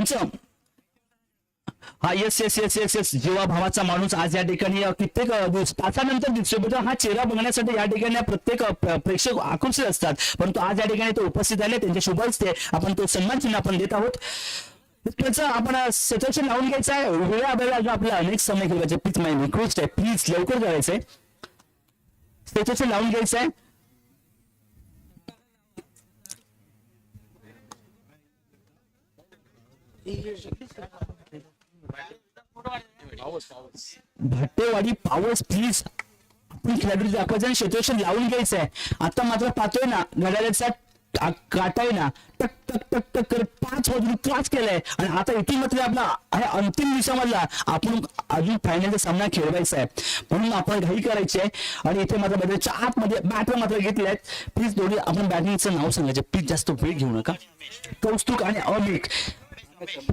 पंचम हा yes yes yes yes yes जेव्हा भावाचा माणूस आज या ठिकाणी कित्येक तासानंतर दिसतो हा चेहरा बघण्यासाठी या ठिकाणी प्रत्येक प्रेक्षक आकर्षित असतात, परंतु आज या ठिकाणी तो उपस्थित आले, त्यांचे शुभ हस्ते आपण तो सन्मान चिन्ह आपण देत आहोत. त्याचं आपण सतर्शन लावून घ्यायचं आहे. वेळा वेळा जो आपला अनेक समय घ्यायचे, प्लीज माय रिक्वेस्ट आहे, प्लीज लवकर करायचंय. सतर्शन लावून घ्यायचं आहे. भट्टेवाडी पावस प्लीज आपण खेळाडू दाखवायचं आणि क्षेत्ररक्षण लावून घ्यायचं आहे. आता मात्र पाहतोय ना घड्याळाचा काटाय ना टक टक टक टक करत 5 वाजून क्रॉस केलाय आणि आता इथून मात्र आपला अंतिम दिवसामधला आपण अजून फायनलचा सामना खेळवायचा आहे, म्हणून आपण घाई करायची आहे. आणि इथे मात्र बॅटरच्या आतमध्ये बॅटर मात्र घेतले प्लीज थोडी आपण बॅटिंगचं नाव सांगायचे, प्लीज जास्त वेळ घेऊ नका. कौस्तुक आणि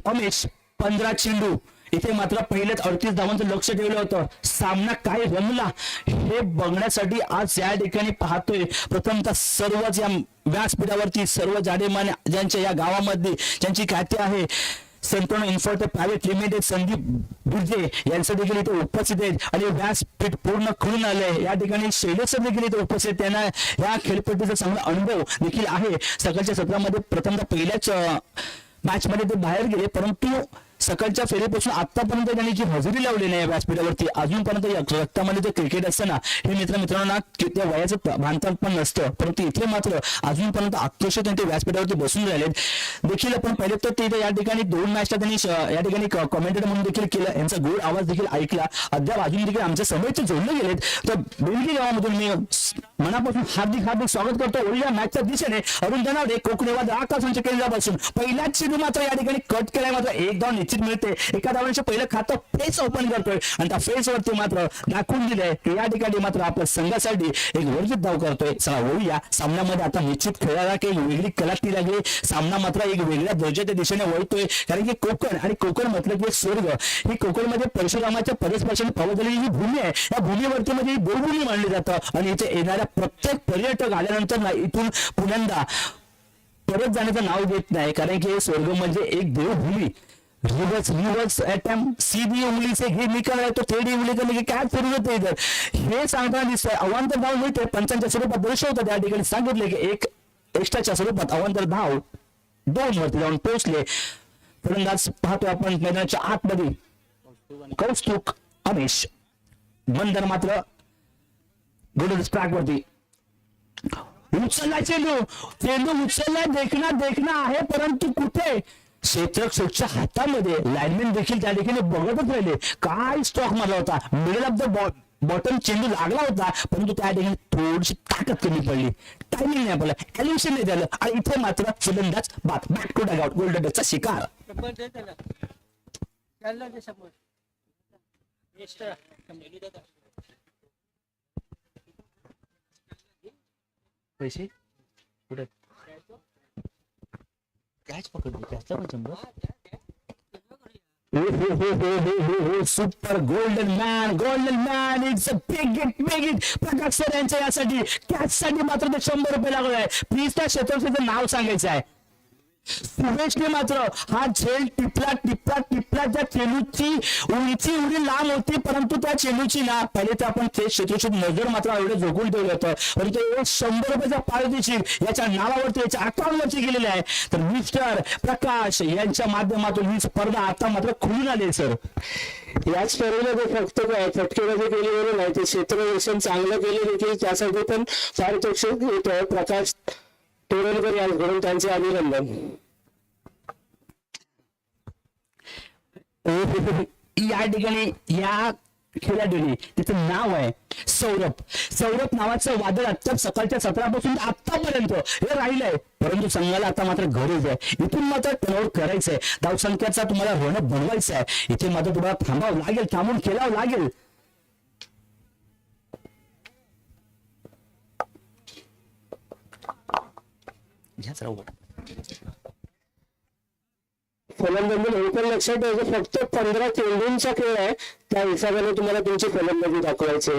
अमेश 15 चेंडू इथे मात्र पहिलेच 38 धावांचं लक्ष ठेवलं होतं. सामना काय रमला हे बघण्यासाठी आज या ठिकाणी पाहतोय. प्रथमतः सर्वच या व्यासपीठावरती सर्व जाडेमान ज्यांच्या या गावामध्ये ज्यांची ख्याती आहे, संतोन इन्फोर्ट प्रायव्हेट लिमिटेड संदीप बुर्जे यांचं देखील इथे उपस्थित आहेत आणि व्यासपीठ पूर्ण खुलून आलंय. या ठिकाणी शैलेश देखील इथे उपस्थित, त्यांना या खेळपट्टीचा चांगला अनुभव देखील आहे. सकाळच्या सत्रामध्ये प्रथमतः पहिल्याच मॅच मध्ये ते बाहेर गेले, परंतु सकाळच्या फेरीपासून आतापर्यंत त्यांनी जी हजेरी लावली नाही व्यासपीठावरती अजूनपर्यंत रक्तामध्ये जे क्रिकेट असतं ना हे मित्रांना त्या वयाचं भानतान पण नसतं, परंतु इथे मात्र अजूनपर्यंत आकर्षित त्यांनी व्यासपीठावरती बसून राहिलेत. देखील आपण पहिले तर ते या ठिकाणी 2 मॅचला त्यांनी या ठिकाणी कॉमेंटेटर म्हणून देखील केलं, यांचा गोड आवाज देखील ऐकला. अद्याप अजून देखील आमच्या समोरचे जोडले गेलेत. तर बेलगी गावामधून मी मनापासून हार्दिक स्वागत करतो. या मॅचच्या दिशेने अरुण धनावडे कोकणेवाद आकाशांच्या केंद्रापासून पहिल्याच चेंडू मात्र या ठिकाणी कट केलाय, मात्र एक धाव निश्चित मिळते. एका धावांचे पहिलं खातं फेस ओपन करतोय आणि त्या फेस वरती मात्र दाखवून दिलंय की या ठिकाणी मात्र आपल्या संघासाठी एक वर्जित धाव करतोय. चला वळूया सामन्यामध्ये. आता निश्चित खेळायला काही वेगळी कलाटणी लागली, सामना मात्र एक वेगळ्या दर्जाच्या दिशेने वळतोय. कारण की कोकण आणि कोकण म्हटलं की स्वर्ग, ही कोकणमध्ये परशुरामाच्या पदस्पर्शाने पावलेली ही भूमी आहे. या भूमीवरती म्हणजे देवभूमी मानली जातं आणि इथे येणाऱ्या प्रत्येक पर्यटक आल्यानंतर ना इथून पुण्यांदा परत जाण्याचं नाव घेत नाही, कारण की हे स्वर्ग म्हणजे एक देवभूमी. रिवर्स अटेम्प्ट सीधी उंगली से ये निकल है तो टेढ़ी उंगली करने की क्या जरूरत है इधर, हे सांगताना दिसतंय. अवांतर धाव मिळते, पंचांच्या स्वरूपात दर्शवतात. त्या ठिकाणी सांगितले की एक एक्स्ट्राच्या स्वरूपात अवांतर धाव 2 वरती जाऊन पोहोचले. फलंदाज पाहतो आपण मैदानाच्या आतमध्ये कौस्तुक अमेश बंदर मात्र गोल्डन स्ट्राइक वरती उचलला चेंडू उचलला, देखना आहे, परंतु कुठे क्षेत्ररक्षकच्या हातामध्ये. लाईनमॅन देखील त्या ठिकाणी बघतच राहिले. काय स्टॉक मारला होता, मिडल ऑफ द बॉटम चेंडू लागला होता, परंतु त्या ठिकाणी थोडीशी ताकद कमी पडली, टायमिंग नाही आपला, एलिव्हेशन नाही झालं आणि इथे मात्र फलंदाज बॅक टू डगआउट गोल्डन डकचा शिकार. पैसे कुठे कॅच पकडली, कॅचला पण chamber. Super golden man it's a big it. Prakash sir यांच्या यासाठी कॅच साठी मात्र ते 100 रुपये लागले आहे. प्लीज त्या क्षेत्ररक्षकाचं नाव सांगायचं आहे. सुरेशने मात्र हा झेल टिपला ज्या चेंडूची उंची एवढी लांब होती, परंतु त्या चेंडूची ना पहिले तर आपण ते क्षेत्ररक्षक नजर मात्र एवढं झोकून ठेवलं होतं, परंतु 100 रुपयाचा पारितोषिक याच्या नावावरती याच्या अकाउंटवरती गेलेले आहे. तर मिस्टर प्रकाश यांच्या माध्यमातून ही स्पर्धा आता मात्र खुलून आली सर. याच स्पर्धेमध्ये फक्त फटकेबाजी केली नाही, ते क्षेत्ररक्षण चांगलं केले देखील, त्यासाठी पण पारितोषिक येतं. प्रकाश तोरणकर यांच्याकडून त्यांचे अभिनंदन. या ठिकाणी या खेळाडूने तिचं नाव आहे सौरभ नावाचं वादळ आता सकाळच्या 17 आतापर्यंत हे राहिलंय, परंतु संघाला आता मात्र गरज आहे. इथून मात्र टर्नओव्हर करायचंय, धावसंख्येचा तुम्हाला रण बनवायचा आहे. इथे मात्र तुम्हाला थांबावं लागेल, थांबून खेळावं लागेल. फलंदाजी लवकर लक्षात ठेवायचं, फक्त 15 चेंडूंचा खेळ आहे, त्या हिशोबाने तुम्हाला तुमची फलंदाजी दाखवायची.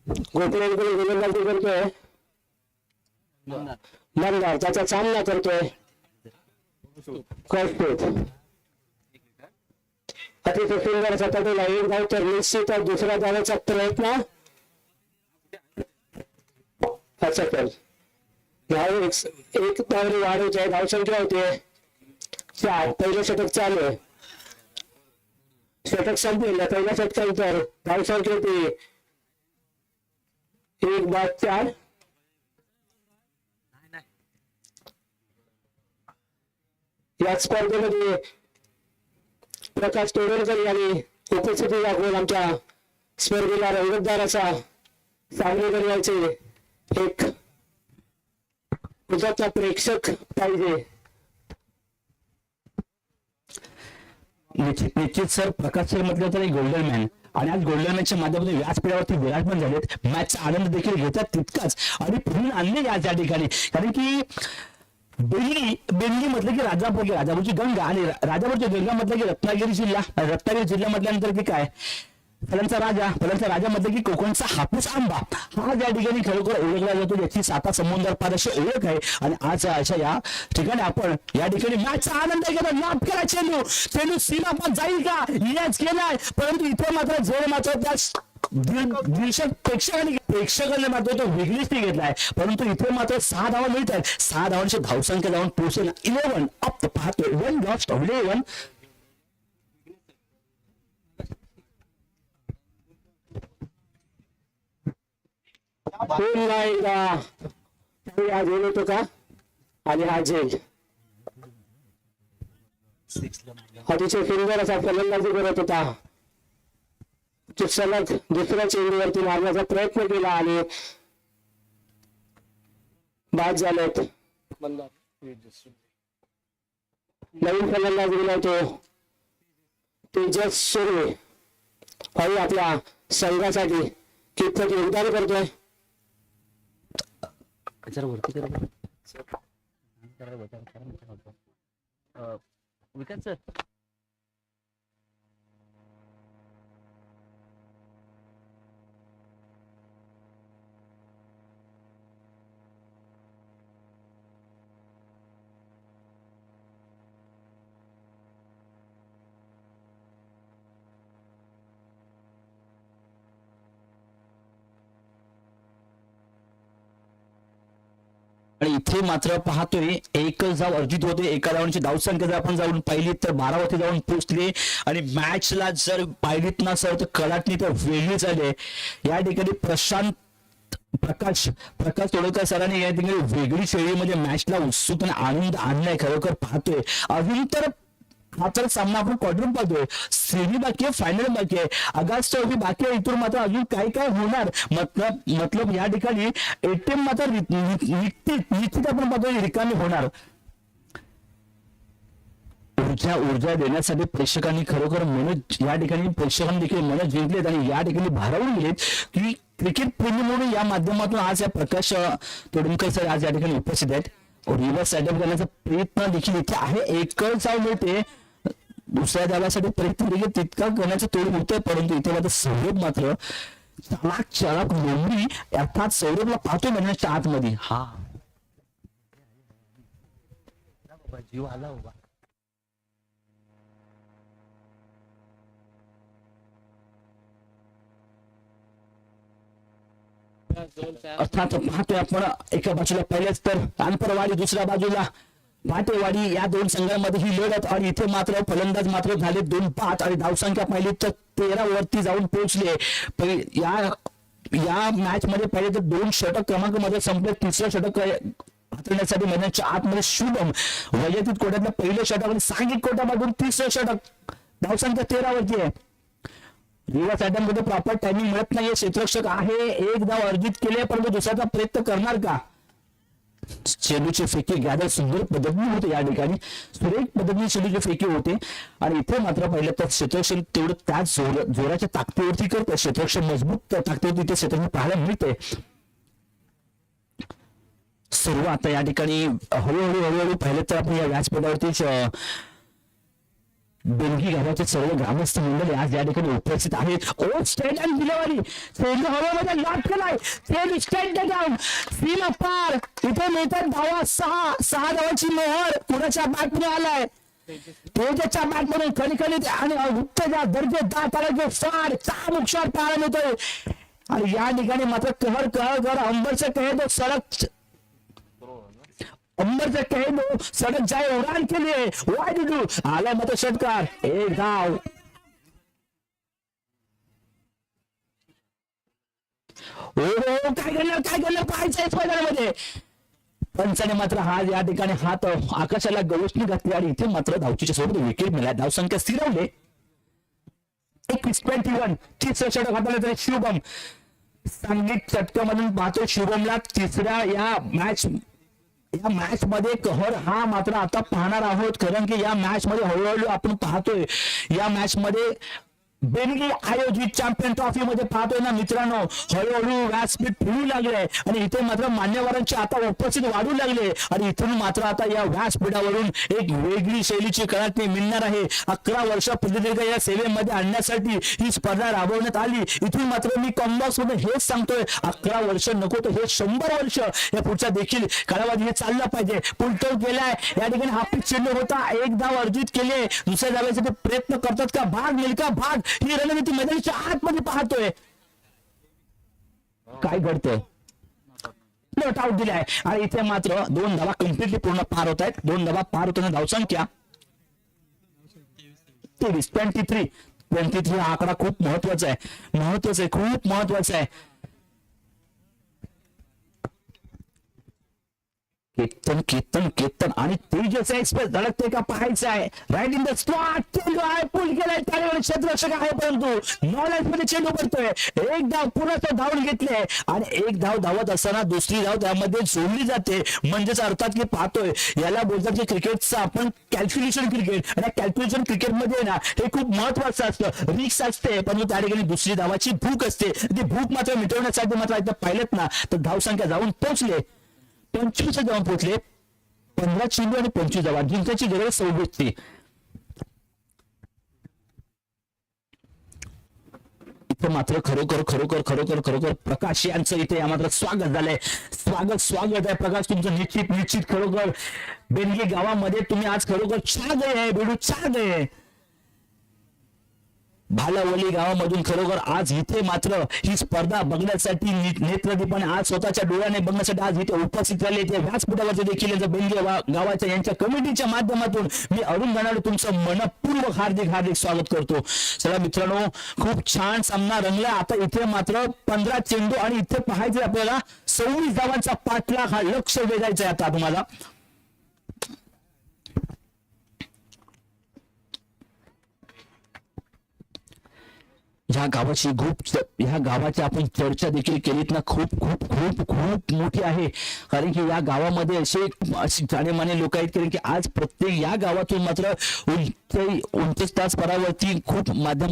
गोपीनाथकडे गोलंदाजी करतोय मंदार, त्याचा सामना करतोय कौस्तुभ अतिशय सुंदर सतत एक धाव तर निश्चितच दुसऱ्या धावाचा प्रयत्न सफल. धाव एक धावने वाढवते आहे. धावसंख्या होते 4. पहिलं षटक चालू आहे. षटक संपलेलं पहिल्या षटकानंतर धावसंख्या होती 1/4. या स्पर्धेमध्ये प्रकाश तोडलकर यांनी उपस्थिती दाखवून आमच्या स्पर्धेला रंगतदार असा सामने करण्याचे एक उदात्त प्रेक्षक पाहिजे. निश्चित सर, प्रकाश सर म्हटलं तर गोल्डन मॅन आणि आज गोल्डन मॅनच्या माध्यमातून व्यासपीठावरती विराजमान झालेत. मॅचचा आनंद देखील घेतात तितकाच आणि फिरून आणले या ठिकाणी. कारण की बेंगली म्हटलं की राजापूरची गंगा आणि राजापूरची गंगा म्हटलं की रत्नागिरी जिल्हा म्हटल्यानंतर की काय फलंचा राजा म्हटलं की कोकणचा हापूस आंबा हा या ठिकाणी खरोखर ओळखला जातो. याची 7 समुद्र पार अशी ओळख आहे. आणि आज अशा या ठिकाणी आपण या ठिकाणी मॅचचा आनंद घेतो. लाभ करा चेंडू सीमा पण जाईल का याच केलाय, परंतु इथे मात्र जोर मात्र त्या प्रेक्षकांनी मात्र तो वेगळीच ती घेतलाय. परंतु इथे मात्र 6 धावा मिळत आहेत. 6 धावांची धावसंख्या जाऊन पोहोचेल 11 अप पाहतोय 1 लॉस्ट 11. आज येईल होतो का आणि हा झेल अतिशय सुंदर असा फलंदाजी करत होता. सलग दुसऱ्या चेंडूवरती मारण्याचा प्रयत्न केला आणि बाद झालेत. नवीन फलंदाज दिला तो तेजस सुर्वे. पाहू आपल्या संघासाठी कितपत योगदान करतोय. विकास सर आणि इथे मात्र पाहतोय एकच धाव अर्जित होते. एका धावांची धावसंख्या जर आपण जाऊन पाहिली तर 12 वरती जाऊन पोहोचले. आणि मॅचला जर पाहिलीत ना सर तर कलाटणी तर वेगळी झाली. या ठिकाणी प्रकाश तोडकर सरांनी या ठिकाणी वेगळी शैलीमध्ये मॅचला उत्सुक आणि आनंद आणलाय. खरोखर पाहतोय अजून तर हा तर सामना आपण क्वार्टर पाहतोय. सेमी बाकी आहे, फायनल बाकी आहे, अगस्त बाकी आहे. इथून मात्र अजून काय काय होणार मतलब या ठिकाणी एटीएम मात्र निश्चित आपण पाहतोय रिकामी होणार. ऊर्जा देण्यासाठी प्रेक्षकांनी खरोखर मन या ठिकाणी प्रेक्षकांनी देखील मन जिंकलेत आणि या ठिकाणी भारावून गेलेत की क्रिकेट प्रेमी म्हणून या माध्यमातून आज या प्रकाश तोडणकर सर आज या ठिकाणी उपस्थित आहेत. रिव्हर्स सेटअप करण्याचा प्रयत्न देखील इथे आहे. एकच धाव मिळते. दुसऱ्या धावासाठी प्रयत्न देखील तितका करण्याचं तोड होतोय. परंतु इथे मात्र सौरभ मात्र चलाक लोंबी अर्थात सौरभला पाहतोय मैदानाच्या आतमध्ये. हा जीव आला होता. अर्थात पाहतोय आपण एका बाजूला पहिलेच तर आंतरवाडी, दुसऱ्या बाजूला भाटेवाडी या दोन संघांमध्ये ही लढत. आणि इथे मात्र फलंदाज मात्र झाले 2 बाद आणि धावसंख्या पाहिली तर 13 वरती जाऊन पोहोचले. या मॅच मध्ये पहिले तर 2 षटक क्रमांक मध्ये संपले. 3रं षटक हाताळण्यासाठी मैदानाच्या आतमध्ये शुभम वैयक्तिक कोट्यातलं पहिलं षटक आणि सांघिक कोट्यामधून 3रं षटक. धावसंख्या 13 वरती आहे. रिव्हर्स अटॅम्प मध्ये प्रॉपर टायमिंग मिळत नाहीये. क्षेत्ररक्षक आहे, 1 धाव अर्जित केले परंतु दुसऱ्याचा प्रयत्न करणार का. चेंडूची फेकी गॅदर सुंदर पद्धतीने होते. या ठिकाणी सुरेख पद्धतीने चेंडूची फेकी होते. आणि इथे मात्र पाहिलं तर क्षेत्ररक्षण तेवढं त्याच जोराच्या ताकदीवरती करतं. क्षेत्ररक्षण मजबूत ताकदीवरती ते क्षेत्ररक्षण पाहायला मिळते. सर्व आता या ठिकाणी हळूहळू पाहिलं तर आपण या व्यासपीठावरती बेलगी गावाचे सर्व ग्रामस्थ मंडळी आज या ठिकाणी उपस्थित आहेत. ओ स्टेट अँड दिलेवारी चेंडू हवेमध्ये लॉक केलाय. चेंडू स्टेट डाऊन सीमा पार. इथे मिळतात धावा 6 धावाची मोहर कुणाच्या बॅटने आलाय. तेजाच्या बॅटमधून खणखणीत आणि उत्तेजा दर्जेदार तालाचे फार चाबूक शॉट पाहायला मिळतोय. आणि या ठिकाणी मात्र कहर अंबरचं कहे सडक अंबरचं कहे सडक जाय उडान केली आहे. वाय डिडू आलाय मात्र षटकार. एक धाव. ओ काय घडलं पाहायचंय मैदानामध्ये. पंचाने मात्र हा या ठिकाणी हात आकाशाला गवसणी घातली आणि इथे मात्र धावचीच्या सोबत विकेट मिळाला. धावसंख्या स्थिरावले 21-21. तिसरं षटक हाताळलं तरी शुभम सांघिक षटकामधून पाहतो. शुभमला तिसऱ्या या मॅच मध्ये कहर हा मात्र आता पाहणार आहोत. कारण की या मॅच मध्ये हळूहळू आपण पाहतोय या मॅच मध्ये बेनगी आयोजित चॅम्पियन ट्रॉफी मध्ये पाहतोय ना मित्रांनो, हळूहळू व्यासपीठ फुलू लागले आणि इथे मात्र मान्यवरांची आता उपस्थित वाढू लागले आणि इथून मात्र आता या व्यासपीठावरून एक वेगळी शैलीची कलाटणी मिळणार आहे. 11 वर्ष प्रदीर्घ या सेवेमध्ये आणण्यासाठी ही स्पर्धा राबवण्यात आली. इथून मात्र मी कॉम्बॉक्स मध्ये हेच सांगतोय, 11 वर्ष नको तर हे 100 वर्ष या पुढचा देखील कालावधी हे चाललं पाहिजे. पुलटो गेलाय या ठिकाणी हाफिज चेंडू होता. एक धाव अर्जित केले. दुसऱ्या धावेसाठी प्रयत्न करतात का भाग मिल्का भाग ही रणनीती मैदानाच्या आतमध्ये पाहतोय. काय घडतंय नॉट आउट दिलाय आणि इथे मात्र 2 धावा कम्प्लिटली पूर्ण पार होत आहेत. 2 धावा पार होताना धावसंख्या 23 हा आकडा खूप महत्वाचा आहे. खूप महत्वाचा आहे. कीर्तन आणि तेजस एक्सप्रेस धडकते का पाहायचं आहे. राईट इन द स्पॉट चेंडू आहे. पूल केलाय त्यावेळी क्षेत्ररक्षक आहे परंतु नॉलेज मध्ये चेंडू पडतोय. एक धाव पुन्हा तो धावून घेतले आणि एक धाव धावत असताना दुसरी धाव त्यामध्ये जोडली जाते. म्हणजेच अर्थात की पाहतोय याला बोलतात की क्रिकेटचं आपण कॅल्क्युलेशन क्रिकेट आणि कॅल्क्युलेशन क्रिकेटमध्ये ना हे खूप महत्वाचं असतं. रिक्स असते परंतु त्या ठिकाणी दुसरी धावाची भूक असते. ती भूक मात्र मिटवण्यासाठी मात्र एकदा पाहिलं ना तर धावसंख्या जाऊन पोहोचले 25 जाऊन पोहोचले. 15 चेंडू आणि 25 धावा जिंकायची गरज 26. इथे मात्र खरोखर प्रकाश यांचं इथे मात्र स्वागत झालंय. स्वागत आहे प्रकाश तुमचं निश्चित खरोखर बेनगी गावामध्ये तुम्ही आज खरोखर छा गए आहे बेडू छा गए. भालावली गावामधून खरोखर आज इथे मात्र ही स्पर्धा बघण्यासाठी नेत्रदीपाने आज स्वतःच्या डोळ्याने बघण्यासाठी आज इथे उपस्थित झाले. ते व्यासपीठावरचे देखील यांचं बेनगी गावाच्या यांच्या कमिटीच्या माध्यमातून मी अरुण गणाडे तुमचं मनपूर्वक हार्दिक स्वागत करतो. चला मित्रांनो खूप छान सामना रंगला. आता इथे मात्र 15 चेंडू आणि इथे पाहायचे आपल्याला 26 धावांचा पाठलाग हा लक्ष वेधायचा आहे आता तुम्हाला. ह्या गावाची आपण चर्चा देखील केलीत ना खूप मोठी आहे. कारण की या गावामध्ये असे जाणेमाने लोक आहेत कारण की आज प्रत्येक या गावातून मात्र उंच तास परावरती खूप माध्यम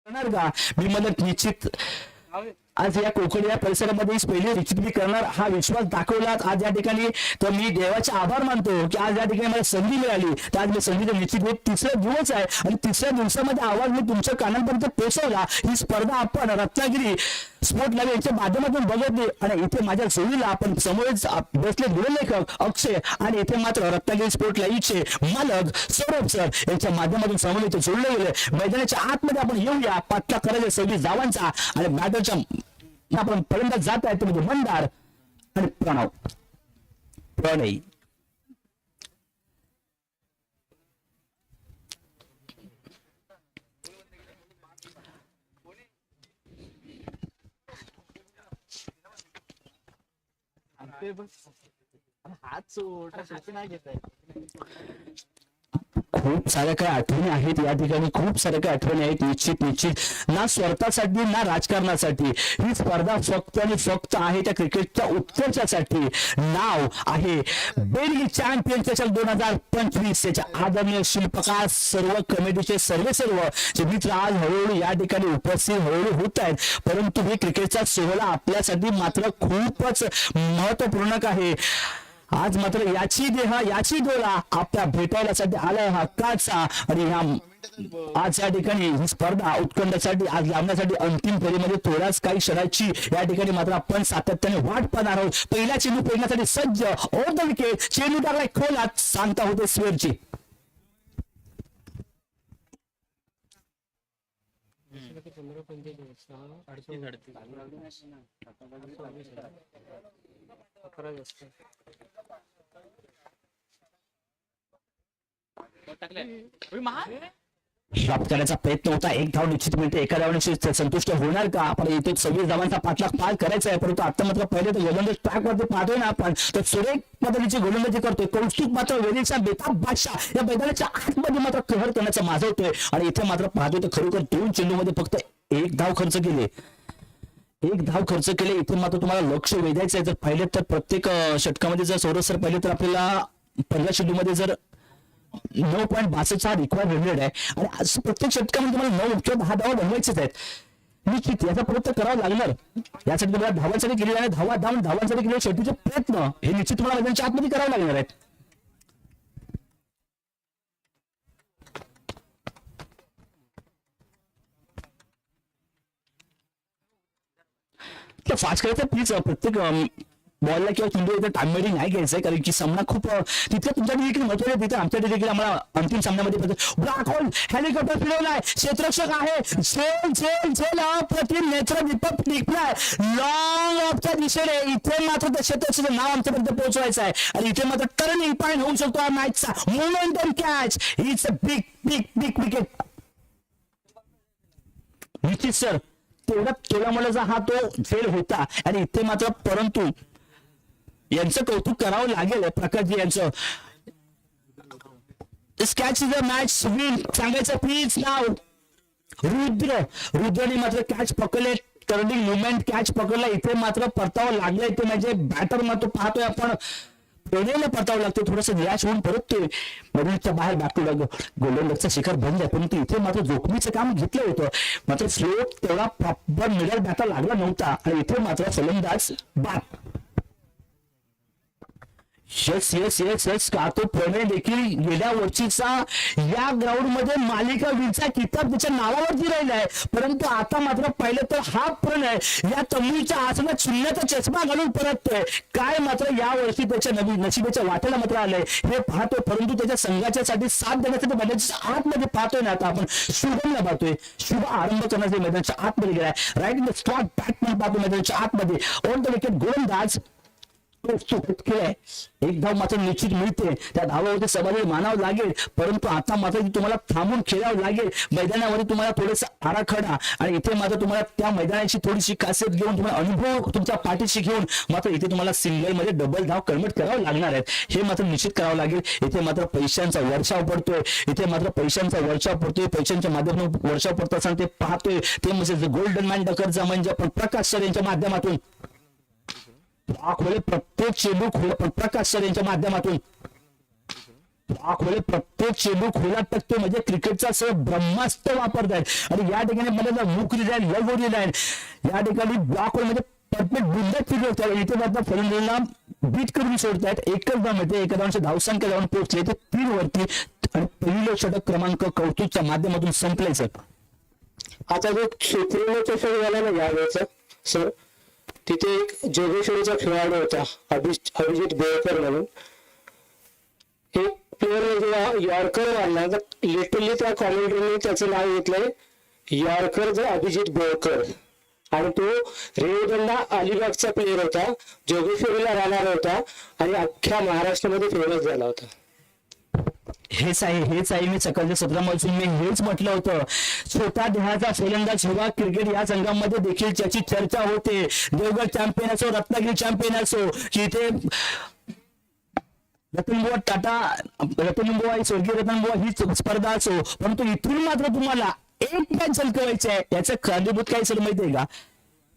करणार का मी मला निश्चित आज या कोकण या परिसरामध्ये पहिली निश्चित मी करणार हा विश्वास दाखवला आज या ठिकाणी. तर मी देवाचे आभार मानतो की आज या ठिकाणी मला संधी मिळाली. तर आज मी संधीचं निश्चित तिसरा दिवस आहे आणि तिसऱ्या दिवसामध्ये आवाज मी तुमच्या कानांपर्यंत पोहोचवला. ही स्पर्धा आपण रत्नागिरी स्पोर्ट लाईव्ह यांच्या माध्यमातून बघितली आणि इथे माझ्या जोडीला आपण समोरच बसले लेखक अक्षय आणि इथे मात्र रत्नागिरी स्पोर्ट लाईव्हचे मालक सौरभ सर यांच्या माध्यमातून समोर इथे जोडले गेले. मैदानाच्या आतमध्ये आपण येऊया. पाठला करायचा 26 धावांचा आणि बॅटरच्या आपण पर्यंत जात आहे म्हणजे मंदार आणि प्रणय. खूप साऱ्या काही आठवणी आहेत या ठिकाणी. खूप साऱ्या काही आठवणी आहेत. निश्चित ना स्वार्थासाठी ना राजकारणासाठी ही स्पर्धा फक्त आणि फक्त आहे त्या क्रिकेटच्या उत्कर्षासाठी. नाव आहे बेलगी चॅम्पियन 2025. याच्या आदरणीय शिल्पकार सर्व कमिटीचे सर्व जे मित्र आज हळूहळू या ठिकाणी उपस्थित हळूहळू होत आहेत. परंतु हे क्रिकेटचा सोहळा आपल्यासाठी मात्र खूपच महत्वपूर्ण आहे. आज मात्र याची डोळा आपल्या भेटायलासाठी आलाय हा काचा आणि आज या ठिकाणी ही स्पर्धा उत्कंठासाठी आज लावण्यासाठी अंतिम फेरीमध्ये थोड्याच काही क्षणाची या ठिकाणी मात्र आपण सातत्याने वाट पाहणार आहोत. पहिला चेंडू पेरण्यासाठी सज्ज ओव्हर द विकेट. चेंडू टाकलाय खोलात. सांगता होते स्वेरची शॉट करण्याचा प्रयत्न होता. एक धाव निश्चित मिळते. एका धावण्याशी संतुष्ट होणार का? आपण इथे 26 धावांचा 5 लाख पार करायचा आहे. परंतु आता मात्र पहिले तर गोलंदाज ट्रॅक वरती पाहतोय ना आपण तर सुरेख पद्धतीची गोलंदाजी करतोय. कौस्तुभ मात्र वेळीचा बेताब बादशाह या मैदानाच्या आतमध्ये मात्र कहर करण्याचा माजवतोय आणि इथे मात्र पाहतोय तर खरोखर 2 चेंडूमध्ये फक्त एक धाव खर्च केले. इथे मात्र तुम्हाला लक्ष वेधायचं आहे. जर पाहिलं तर प्रत्येक षटकामध्ये जर सौरभ सर पाहिले तर आपल्याला 15 चेंडूमध्ये जर 9.62 हा रिक्वायर्ड रन रेट आहे आणि प्रत्येक षटकामध्ये तुम्हाला 9 किंवा 10 धावा बनवायचेच आहेत. निश्चित याचा प्रयत्न करावा लागणार. यासाठी तुम्हाला धावांसाठी केलेला आहे. धावांसाठी केलेले शेवटीचे प्रयत्न हे निश्चित तुम्हाला मैदानाच्या आतमध्ये करावे लागणार आहेत. तर फास्ट करायचं प्लीज. प्रत्येक बॉलला किंवा चेंडू टाइममध्ये नाही घ्यायचंय कारण की सामना खूप तिथे तुमच्या देखील महत्व आहे. तिथे आमच्या देखील आम्हाला अंतिम सामन्यामध्ये ब्लॅक होल हेलिकॉप्टर फिरवलाय. क्षेत्ररक्षक आहे झेल अप्रतिम नेत्र दीपक निघलाय लॉंग ऑफच्या दिशेने. इथे मात्र त्या क्षेत्ररक्षकाचं नाव आमच्यापर्यंत पोहोचवायचं आहे आणि इथे मात्र टर्निंग पॉईंट होऊ शकतो या मॅचचा. Momentum catch. It's a big wicket. निश्चित सर तेवढा तोलामोलाचा हा तो फेल होता आणि इथे मात्र परंतु यांचं कौतुक करावं लागेल प्रकाशजी यांचं. Catch is a match win सांगायचं प्लीज नाव. रुद्रने मात्र कॅच पकडले. टर्निंग मुवमेंट कॅच पकडला. इथे मात्र परतावं लागलं. इथे म्हणजे बॅटर मात्र पाहतोय आपण प्रणयला परतावं लागतो. थोडस निराश होऊन परततोय मैदानाच्या बाहेर बॅक टू गोलंदाजचा शिखर बंद आहे. परंतु इथे मात्र जोखमीचं काम घेतलं होतं. मात्र स्लो तेवढा प्रॉपर मिडल बॅटर लागला नव्हता आणि इथे मात्र फलंदाज बाद. यस का तो प्रणय देखील गेल्या वर्षीचा या ग्राउंड मध्ये मालिका वीरचा किताब त्याच्या नावावरती राहिलाय. परंतु आता मात्र पाहिलं तर हा प्रणय या तमिळच्या आसनात शून्याचा चष्मा घालून परततोय. काय मात्र या वर्षी त्याच्या नशिबाच्या वाट्याला मात्र आलंय हे पाहतोय. परंतु त्याच्या संघाच्या साठी साथ देण्यासाठी मैदानाच्या आतमध्ये पाहतोय ना आता आपण शुभमला पाहतोय. शुभ आरंभ करण्यासाठी मैदानाच्या आतमध्ये गेलाय. Right in the spot batsman पाहतो मैदानाच्या आतमध्ये. ऑन द विकेट गोलंदाज केलाय. एक धाव मात्र निश्चित मिळते. त्या धावावरती समाधान मानावं लागेल. परंतु आता मात्र तुम्हाला थांबून खेळावं लागेल. मैदानावरती तुम्हाला थोडेसा आराखडा आणि इथे मात्र तुम्हाला त्या मैदानाची थोडीशी कासेत घेऊन तुम्हाला अनुभव तुमच्या पाठीशी घेऊन मात्र इथे तुम्हाला सिंगल मध्ये डबल धाव कन्वर्ट करावं लागणार आहेत. हे मात्र निश्चित करावं लागेल. इथे मात्र पैशांचा वर्षाव पडतोय. पैशांच्या माध्यमातून वर्षाव पडत असताना ते पाहतोय. ते म्हणजे गोल्डन मॅन डकरचा म्हणजे आपण प्रकाश सर यांच्या माध्यमातून प्रत्येक चेंडू प्रकाश सर यांच्या माध्यमातून खोले प्रत्येक चेंडू खोला टक्के म्हणजे क्रिकेटचा असं ब्रह्मास्त्र वापरतायत आणि या ठिकाणी मला मुख डिझाईन लगो डिझाईन या ठिकाणी ब्लॉक म्हणजे परफेक्ट बुंदात फिरत होतात. इथे मात्र फलंदाजांना बीट करून सोडतायत. एकच धाव मध्ये एका धावांची धावसंख्या जाऊन पोहोचली ते 3 वरती आणि पहिलं षटक क्रमांक कौतुकच्या माध्यमातून संपलायचं. आता जो क्षेत्रीय चषक झाला ना यावेळेचा सर, तिथे एक जोगेश्वरीचा खेळाडू होता अभिजित बोळकर म्हणून. एक प्लेअर जेव्हा यॉर्कर मारला तर लिटरली त्या कॉमेंट्रीने त्याचं नाव घेतलंय यॉर्कर अभिजित बोळकर. आणि तो रेवदंडा अलिबागचा प्लेअर होता, जोगेश्वरीला राहणार होता आणि अख्ख्या महाराष्ट्रामध्ये फेमस झाला होता. हेच आहे मी सकाळच्या सत्रापासून मी हेच म्हटलं होतं. छोटा देहाचा फलंदाज जेव्हा क्रिकेट या संघामध्ये देखील त्याची चर्चा होते. देवगड चॅम्पियन असो, रत्नागिरी चॅम्पियन असो, की इथे रतनबुवा टाटा, रतनबुवा स्वर्गीय रतनबुवा ही स्पर्धा असो, परंतु इथून मात्र तुम्हाला एक मॅच झलकवायचं आहे. याचं कारणीभूत काय सर माहितीये का?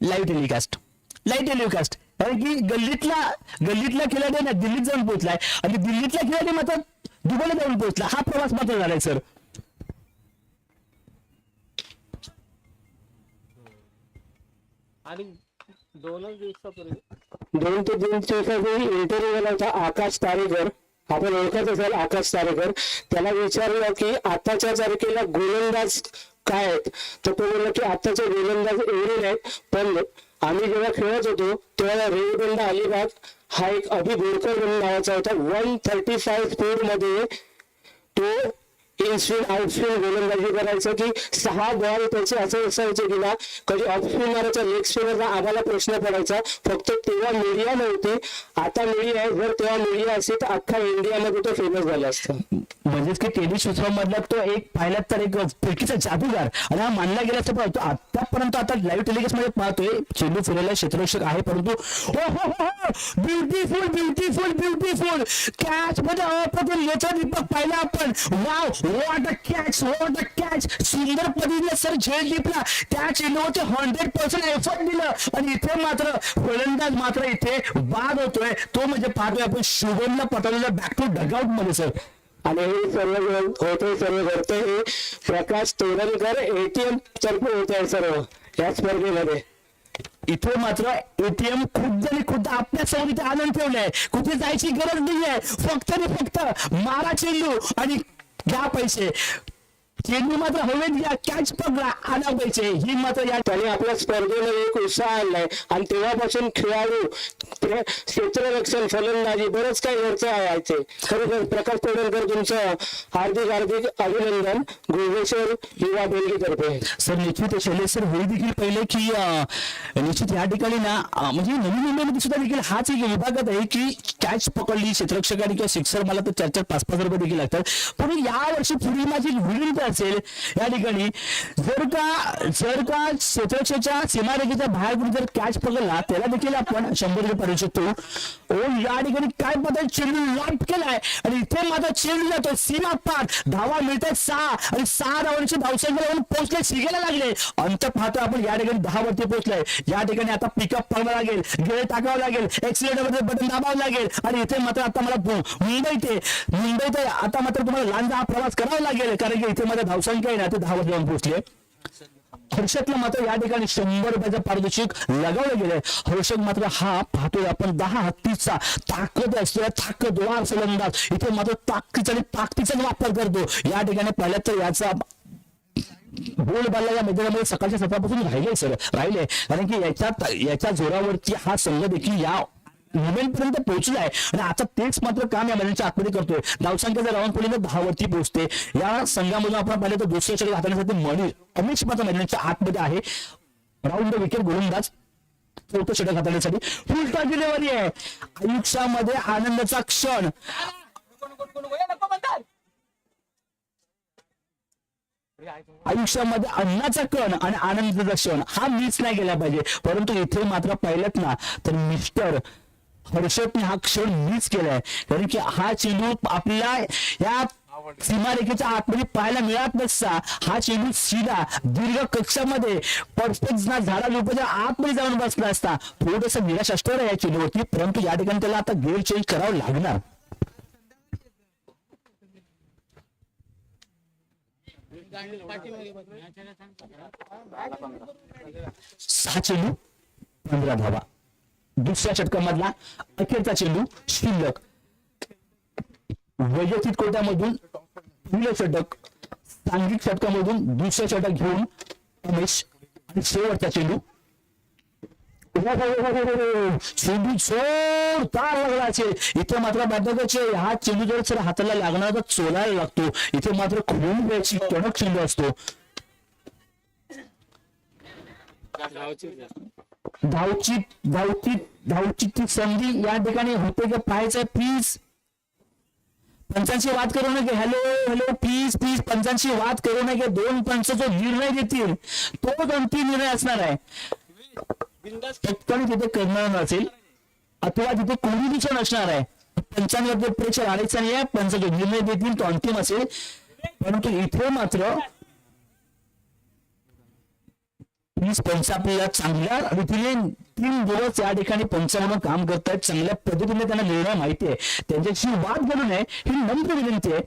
Live telecast. कारण की गल्लीतला खिलाडी ना दिल्लीत जाऊन पोहोचलाय आणि दिल्लीतला खिलाडी मात्र दुबईला जाऊन पोहोचला. हा प्रवास मात्र झालाय सर. आणि 2 दिवसापूर्वी 2 ते 3 दिवसापूर्वी इंटरव्ह्यू झाला होता आकाश तारेकर. आपण ओळखत असाल आकाश तारेकर. त्याला विचारलं की आताच्या तारखेला गोलंदाज काय आहेत, तर तो बोलला की आताचे गोलंदाज एवढे नाहीत, पण आम्ही जेव्हा खेळत होतो तेव्हा रेवदंडा अलिबाग हा एक अभि बोरकर म्हणून नावाचा होता. 135 स्पीड मध्ये तो इनस्विंग आउटस्विंग गोलंदाजी करायचं की 6 बॉल त्याचे असं असायचे की ना कधी ऑफस्विंग मारायचा लेग स्पिनरचा आम्हाला प्रश्न पडायचा. फक्त तेव्हा मीडिया नव्हती, आता मीडिया आहे. जर तेव्हा मीडिया असेल तर अख्खा इंडियामध्ये तो फेमस झाला असता. म्हणजेच की टेनिस विश्वामधला तो एक पाहिला तर एक फिरकीचा जादूगार आणि हा मानला गेला असं पाहतो. आतापर्यंत आता लाईव्ह टेलिकास्ट मध्ये पाहतोय चेंडू फिरायला क्षेत्ररक्षक आहे, परंतु ब्युटिफुल कॅच मध्ये अप्रतिम नेत्रदीपक पाहिला आपण. Wow, what a catch. सुंदर पद्धतीने सर झेल टिपला. त्या चेंडूवरती 100% एफर्ट दिलं आणि इथे मात्र फलंदाज मात्र इथे बाद होतोय. तो म्हणजे पाहतोय आपण शुभमला पटवलेलं बॅक टू डगआउट मध्ये सर. आणि हे सर्व घडतंय हे प्रकाश तोरणकर एटीएम तर्फे होत आहे सर्व या स्पर्धेमध्ये. इथे मात्र एटीएम खुद्द आपल्या समोर इथे आणून ठेवलंय. कुठे जायची गरज नाहीये. फक्त आणि फक्त मारा चेंडू आणि घ्या पैसे. चेंडू मात्र हवेत घ्या, कॅच पकडा, आला पैसे. ही मात्र या त्याने आपल्या स्पर्धेमध्ये एक उत्साह आणलाय आणि तेव्हापासून खेळाडू क्षेत्ररक्षण फलंदाजी बरंच काही वरचं आहे. खरोखर प्रकाश तोरणकर तुमचं हार्दिक अभिनंदन गोवेश्वर युवा बेलगीतर्फे. सर निश्चित शैलेश सर हे देखील पहिले की निश्चित या ठिकाणी ना म्हणजे नवी मुंबईमध्ये सुद्धा देखील हाच एक विभागात आहे की कॅच पकडली क्षेत्ररक्षकाने किंवा सिक्सर मला तर 4-5 रुपये देखील लागतात. पण या वर्षी पुढील माझी विनंती असेल या ठिकाणी जर का क्षेत्ररक्षकाच्या सीमारेषेच्या बाहेर जर कॅच पकडला त्याला देखील आपण 100 रुपये पाठवू शकतो. या ठिकाणी काय पद्धत चेंडू लाट केलाय आणि इथे मात्र चेंडू जातो सीमा पार. धावा मिळतात 6 आणि 6 धावांची धावसंख्या लावून पोहोचले, शिगायला लागले. अंत पाहतो आपण या ठिकाणी 10 वरती पोहोचलाय. या ठिकाणी आता पिकअप करावं लागेल, गेअर टाकावं लागेल, एक्सिलेटरमध्ये बटन दाबावं लागेल आणि इथे मात्र आता मला मुंबईत आता मात्र तुम्हाला लांजा हा प्रवास करावा लागेल. कारण की इथे मात्र धावसंख्या आहे ना ते 10 वर जाऊन पोहोचले. हर्षदला मात्र या ठिकाणी 100 रुपयाचं पारितोषिक लगावलं गेलंय. हर्षद मात्र हा पाहतोय आपण 10 हत्तीचा ताकद असतो, ताकदवार फलंदाज इथे मात्र ताकदीचा वापर करतो. या ठिकाणी पाहिलं तर याचा बोलबाला या मैदानामध्ये सकाळच्या सत्रापासून राहिले कारण की याच्या जोरावरती हा संघ देखील या पर्यंत पोहोचलाय आणि आता तेच मात्र काम या मैदानाच्या आतमध्ये करतोय. धावसंख्या जर राऊंड पडली तर 10 वरती पोहोचते. या संघामधून आपण पाहिलं तर दुसऱ्या षटक हाताळण्यासाठी मणी अमित मात्र मैदानाच्या आतमध्ये आहे. राऊंड द विकेट गोलंदाज 4थं षटक हाताळण्यासाठी फुलटा डिलिव्हरी आहे. आयुष्यामध्ये आनंदाचा क्षण आयुष्यामध्ये अन्नाचा कण आणि आनंदाचा क्षण हा मिस नाही गेला पाहिजे. परंतु इथे मात्र पाहिलं ना तर मिस्टर हर्षदने हा क्षण मिस केलाय. कारण की हा चेंडू आपल्या या सीमारेखेच्या आतमध्ये पाहायला मिळत नसता. हा चेंडू सीधा दीर्घ कक्षामध्ये परफेक्ट झाडा झोपाच्या आतमध्ये जाऊन बसला असता. थोडंसं निराश असणार आहे या चेंडूवरती, परंतु या ठिकाणी त्याला आता गेअर चेंज करावं लागणार. 6 चेंडू 15 धावा. दुसऱ्या षटकामधला अखेरचा चेंडू शिल्लक. वैयक्तिक कोट्यामधून पहिलं षटक, सांघिक षटकामधून दुसरं षटक घेऊन उमेश आणि शेवटचा चेंडू. चेंडू जोरदार लागला असेल इथे मात्र बाधकाचे. हा चेंडू जर सर हाताला लागणार तर चोलायला लागतो. इथे मात्र खून वेळची कडक चेंडू असतो. धावची ती संधी या ठिकाणी होते का पाहायचं प्लीज. पंचांची वाद करू नये. हॅलो हॅलो प्लीज प्लीज पंचांची वाद करू नये. 2 पंच जो निर्णय देतील तोच अंतिम निर्णय असणार आहे. पटकन तिथे करणार नसेल अथवा तिथे कोणी दिसून असणार आहे. पंचांवरती प्रेक्षक आणायचं नाही आहे. पंच जो निर्णय देतील तो अंतिम असेल. परंतु इथे मात्र प्लीज पंच आपल्याला चांगल्या रीतीने 3 दिवस या ठिकाणी पंच म्हणून काम करतायत. चांगल्या पद्धतीने त्यांना निर्णय माहिती आहे. त्यांच्याशी वाद करू नये ही नम्र विनंती आहे.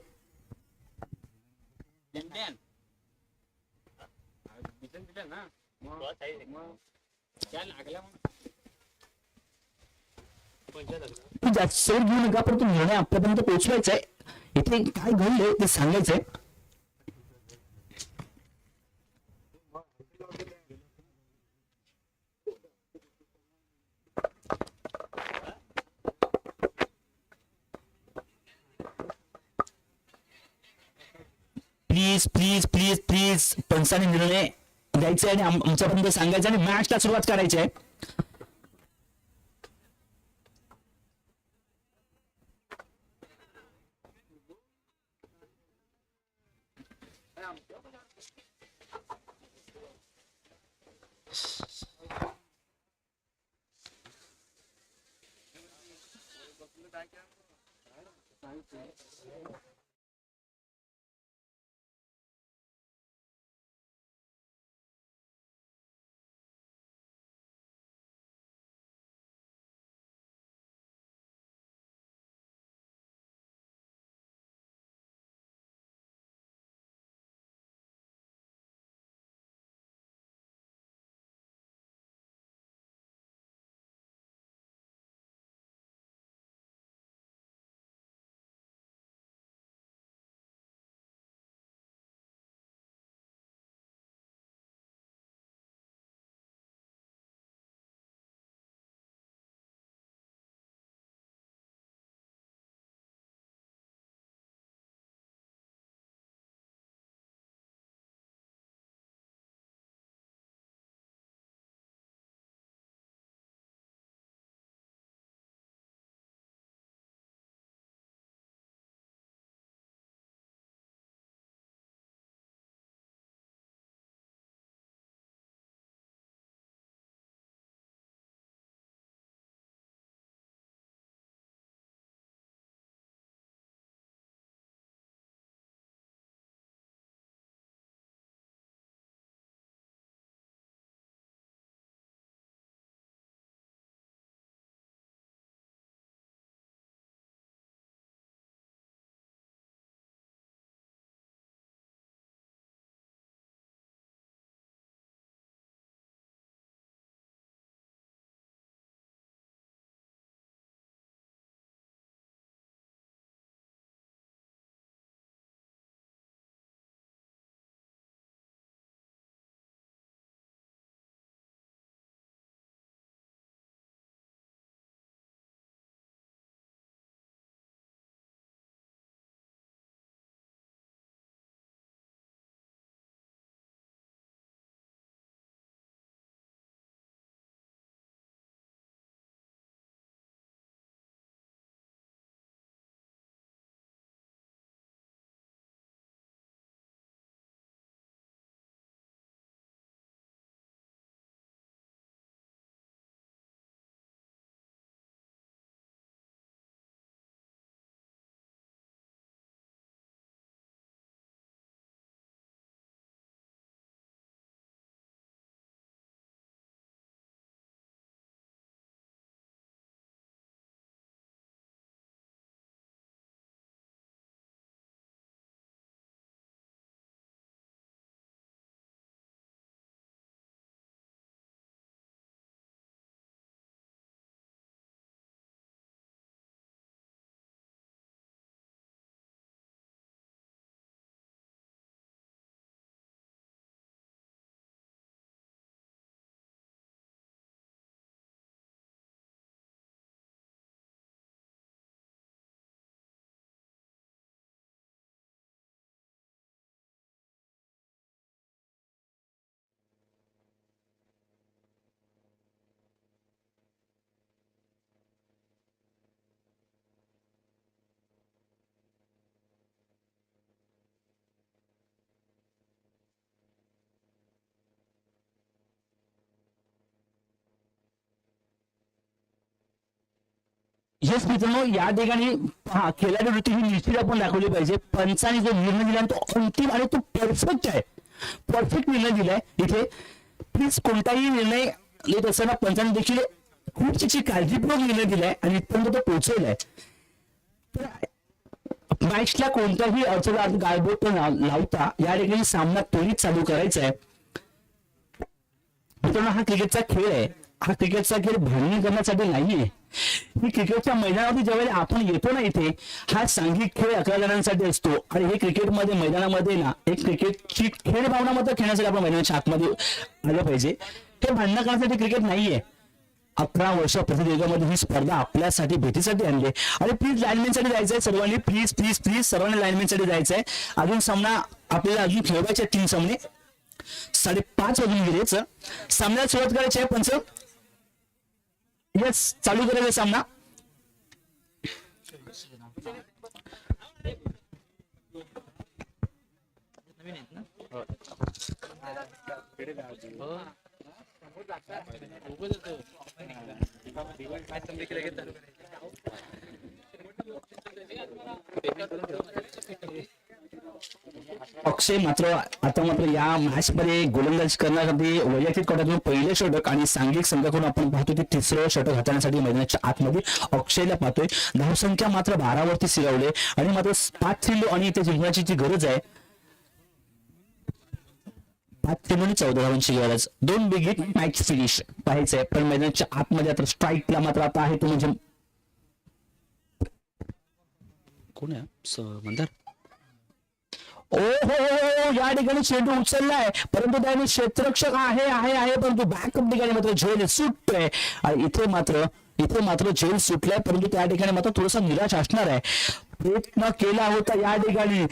जास्त घेऊ नका परंतु निर्णय आपल्यापर्यंत पोहोचवायचा आहे. इथे काय घडले ते सांगायचंय. Please please please please Panchane निर्णय द्यायचा आणि आमच्यापर्यंत सांगायचं आणि मॅचला सुरुवात करायची आहे. हेच मित्रांनो या ठिकाणी पहा खेळाडू वृत्ती ही निश्चित आपण दाखवली पाहिजे. पंचाने जो निर्णय दिला तो अंतिम आणि तो परफेक्ट आहे. परफेक्ट निर्णय दिलाय इथे. प्लीज कोणताही निर्णय घेत असताना पंचाने देखील खूप त्याची काळजीपूर्वक निर्णय दिलाय आणि इथपर्यंत तो पोहोचवलाय. तर मॅचला कोणताही अडचण गाळबोट लावता या ठिकाणी सामना त्वरित चालू करायचा आहे. मित्रांनो हा क्रिकेटचा खेळ आहे. हा क्रिकेटचा खेळ भांडणी करण्यासाठी नाहीये. ही क्रिकेटच्या मैदानावरती ज्यावेळेला आपण येतो ना इथे हा सांघिक खेळ 11 जणांसाठी असतो आणि हे क्रिकेटमध्ये मैदानामध्ये ना एक क्रिकेटची खेळ भावना मात्र खेळण्यासाठी आपण मैदानाच्या आतमध्ये आलं पाहिजे. हे भांडणं करण्यासाठी क्रिकेट नाहीये. 11 वर्ष प्रतियोगामध्ये ही स्पर्धा आपल्यासाठी भेटीसाठी आणली आणि प्लीज लाईनमॅनसाठी जायचंय सर्वांनी. प्लीज प्लीज प्लीज सर्वांनी लाईनमॅनसाठी जायचंय. अजून सामना आपल्याला अजून खेळवायचे 3 सामने. 5:30 वाजून गेलेच. सामन्याला सुरुवात करायची आहे. पंच येस चालू करायचा सामना. अक्षय मात्र आता मात्र या मॅच मध्ये गोलंदाजी करण्यासाठी वैयक्तिक कटातून पहिले षटक आणि सांघिक संघाकडून आपण पाहतो की तिसरं षटक हाताळण्यासाठी मैदानाच्या आतमध्ये अक्षयला पाहतोय. धावसंख्या मात्र 12 वरती सिरवले आणि मात्र 5 चेंडू आणि इथे जिंकण्याची जी गरज आहे 5 चेंडू आणि 14 धावांची गरज. 2 बिग हिट मॅच फिनिश पाहायचंय. पण मैदानाच्या आतमध्ये आता स्ट्राईकला मात्र आता आहे तो म्हणजे कोण आहे मंदार. ओ हो या ठिकाणी चेंडू उचललाय परंतु त्याने क्षेत्ररक्षक आहे आहे आहे परंतु बॅकअप ठिकाणी मात्र झेल सुटतोय आणि इथे मात्र झेल सुटलाय परंतु त्या ठिकाणी मात्र थोडासा निराश असणार आहे. प्रयत्न केला होता या ठिकाणी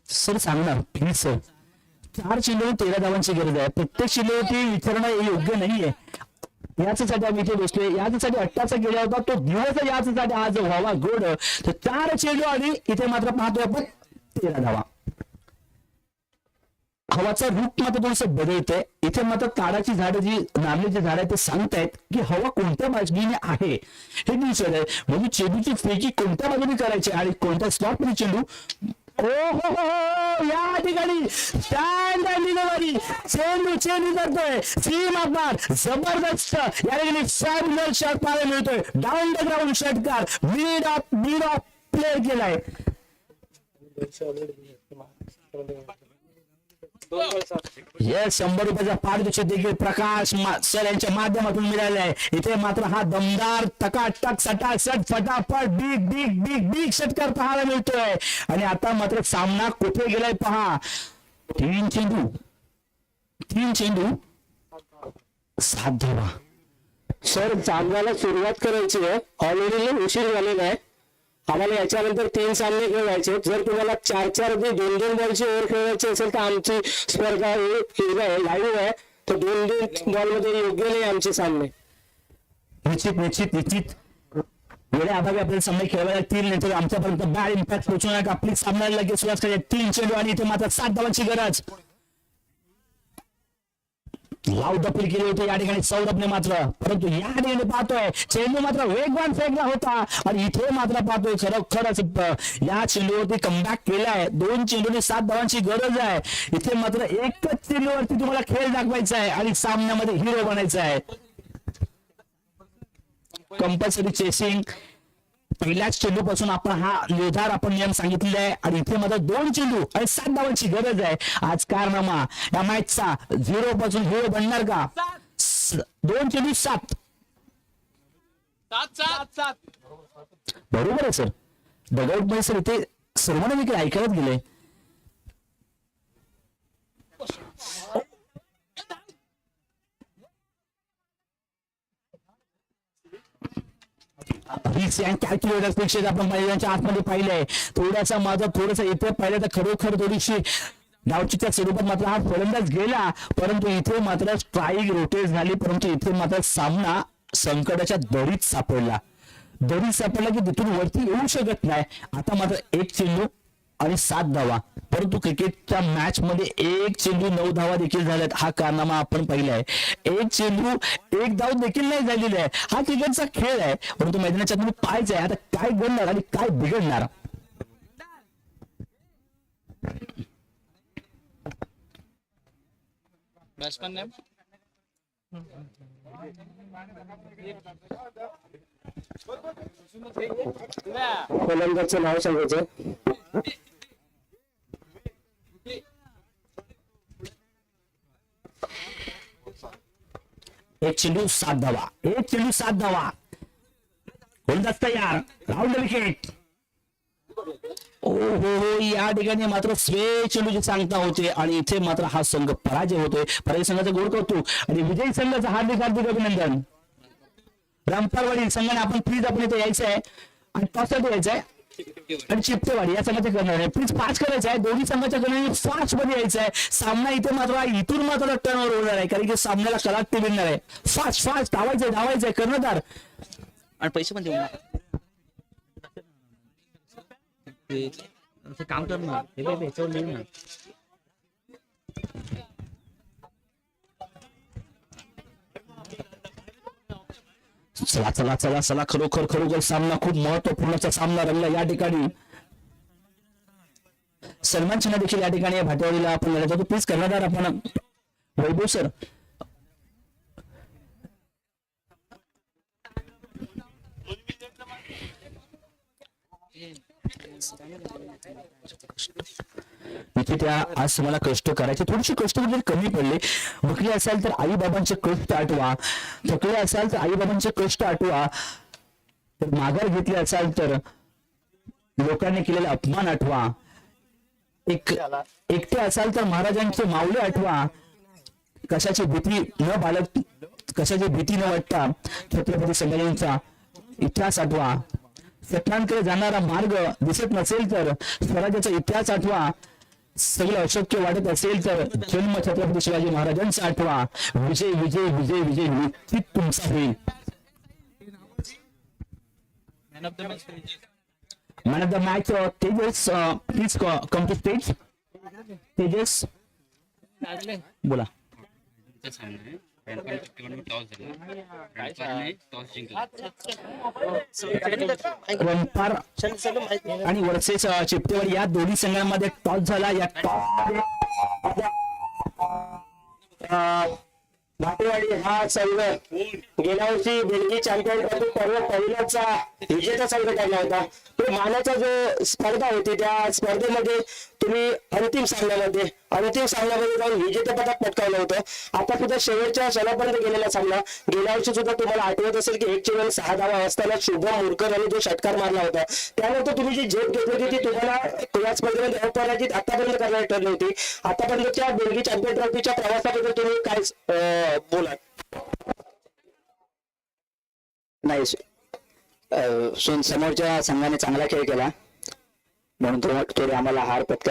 सर सांगणार प्लीज सर. 4 चेंडू 13 धावांची गरज आहे. प्रत्येक चेंडूवरती विचारणं योग्य नाहीये. याच्यासाठी आम्ही इथे बसलोय. याच्यासाठी 8चा गेला होता तो दिवस याच्यासाठी आज व्हावा गोड. तर 4 चेंडू आणि इथे मात्र पाहतोय आपण 13 धावा. हवाचा रूप मात्र थोडंसं बदलतंय. इथे मात्र ताडाची झाडं जी नारळीची झाड आहे ते सांगतायत की हवा कोणत्या बाजूने आहे हे दिसत आहे. म्हणजे चेंडूची फेकी कोणत्या बाजूने करायची आणि कोणत्या स्लॉट मध्ये चेंडू. ओ हो या ठिकाणी स्टँड डिलिव्हरी चेंडू करतोय सीम अपमार जबरदस्त या ठिकाणी फॅब्युलस शॉट पाहायला मिळतोय. डाऊन द ग्राउंड षटकार मिड ऑफ प्ले केलाय. येस 100 रुपयाचा पारितोषिक देखील प्रकाश सर यांच्या माध्यमातून मिळाले आहे. इथे मात्र हा दमदार टकाटक सटासट फटाफट बिग बिग बिग बिग षटकार पाहायला मिळतोय आणि आता मात्र सामना कुठे गेलाय पहा. 3 चेंडू 7 धावा. सर चांगल्याला सुरुवात करायची आहे. ऑलरेडी उशीर झालेला आहे. आम्हाला याच्यानंतर 3 सामने खेळवायचे. जर तुम्हाला 4-4 2-2 बॉलची ओव्हर खेळवायची असेल तर आमची स्पर्धा लाईव्ह आहे. तर 2-2 बॉल मध्ये योग्य नाही आमचे सामने. निश्चित वेळेअभावी आपल्याला सामने खेळवायला लागतील नाही तर आमच्यापर्यंत बॅड इम्पॅक्ट पोहोचू नका. आपली सामन्याला लगेच सुरुवात करायची. 3 चेंडू आणि इथे मात्र 7 धावांची गरज. लाव दपील केली होती या ठिकाणी सौरभने मात्र परंतु या ठिकाणी पाहतोय चेंडू मात्र वेगवान फेकला होता आणि इथे मात्र पाहतोय खरंच या चेंडूवरती कमबॅक केलाय. 2 चेंडूने 7 धावांची गरज आहे. इथे मात्र एकच चेंडूवरती तुम्हाला खेळ दाखवायचा आहे आणि सामन्यामध्ये हिरो बनायचा आहे. कंपल्सरी चेसिंग पहिल्याच चेंडू पासून आपण हा निर्धार आपण नियम सांगितलेला आहे आणि इथे मात्र 2 चेंडू आणि 7 धावांची गरज आहे. आज कारनामा या मॅचचा 0 पासून हिरो बनणार का. 2 चेंडू 7 बरोबर आहे सर. डगआउट मध्ये सर इथे सर्वांना देखील ऐकायला गेले. कॅल्क्युलेटर पेक्षा आपण मैदानाच्या आतमध्ये पाहिलंय. थोडासा माझा इथे पाहिलं तर खरोखर थोडीशी डावचीच्या स्वरूपात मात्र हा फलंदाज गेला परंतु इथे मात्र स्ट्राईक रोटेट झाली परंतु इथे मात्र सामना संकटाच्या दरीत सापडला की तिथून वरती येऊ शकत नाही. आता मात्र 1 चेंडू आणि 7 धावा. परंतु क्रिकेटच्या मॅच मध्ये एक चेंडू 9 धावा देखील झाल्यात. हा कारनामा आपण पाहिला आहे. एक चेंडू 1 धाव देखील नाही झालेला आहे. हा क्रिकेटचा खेळ आहे. परंतु मैदानाच्या तुम्ही पाहायचं आहे आता काय घडणार आणि काय बिघडणार. बॅट्समॅन नेम फलंदाजचं नाव सांगायचं. एक चेंडू 7 धावा. एक चेंडू 7 धावा. गोलंदाज तयार. Round wicket. ओ हो या ठिकाणी मात्र चेंडूची सांगता होते आणि इथे मात्र हा संघ पराजय होतोय. पराजय संघाचा गोल कौतुक आणि विजयी संघाचं हार्दिक हार्दिक अभिनंदन. रामपारवाडी संघाने आपण इथे यायचं आहे आणि टॉससाठी यायचं आहे आणि चिपटेवाडी या संघाचे करणार आहे. प्लीज 5 करायचं आहे. दोन्ही संघाच्या करणारे फास्ट मध्ये यायचं आहे. सामना इथे मात्र इथून मात्र टर्नओव्हर होणार आहे कारण की सामन्याला कलाटते मिळणार आहे. फास्ट धावायचंय कर्णधार आणि पैसे पण देऊ काम करणार चला खरोखर सामना खूप महत्वपूर्णचा सामना रंगला या ठिकाणी. सलमान सिन्हा देखील या ठिकाणी भाटेवाडीला आपण लढत होतो. प्लीज कर्णधार आपण वैभव सर. इथे त्या आज मला कष्ट करायचे थोडेसे कष्ट म्हणजे कमी पडले. भुकले असाल तर आई बाबांचे कष्ट आठवा. थकले असाल तर आई बाबांचे कष्ट आठवा. तर माघार घेतली असाल तर लोकांनी केलेला अपमान आठवा. एकटे असाल तर महाराजांचे माऊले आठवा. कशाची भीती न वाटता छत्रपती संभाजींचा इतिहास आठवा. स्वप्नांकडे जाणारा मार्ग दिसत नसेल तर स्वराज्याचा इतिहास आठवा. सगळं अशक्य वाटत असेल तर जन्म छत्रपती शिवाजी महाराजांचा आठवा. विजय विजय विजय विजय निश्चित तुमचा होईल. Man of the match Tejas. Please come to stage. Tejas बोला. रंपार आणि वर्सेस चिपटेवाडी या दोन्ही संघांमध्ये टॉस झाला. या भाटेवाडी हा संघ गेल्या वर्षी बेलगी चॅम्पियन ट्रॉफी पहिल्याचा विजेता संघ ठरला होता. तो मानाचा जो स्पर्धा होती त्या स्पर्धेमध्ये तुम्ही अंतिम सामन्यामध्ये जाऊन विजेतेपद पटकावलं होतं. आता सुद्धा शेवटच्या क्षणापर्यंत गेलेला सामना. गेल्या वर्षी सुद्धा तुम्हाला आठवत असेल की 1 चेंडू 6 धावा असताना शुभम मुरकर यांनी जो षटकार मारला होता. त्यानंतर तुम्ही जी झेप घेतली होती ती तुम्हाला या स्पर्धेमध्ये अपराजित आतापर्यंत करण्याची ठरली होती. आतापर्यंतच्या बेलगी चॅम्पियन ट्रॉफीच्या प्रवासाबद्दल तुम्ही काय बोला. नाही समोरच्या संघाने चांगला खेळ केला म्हणून थोडी आम्हाला हार पत्करावी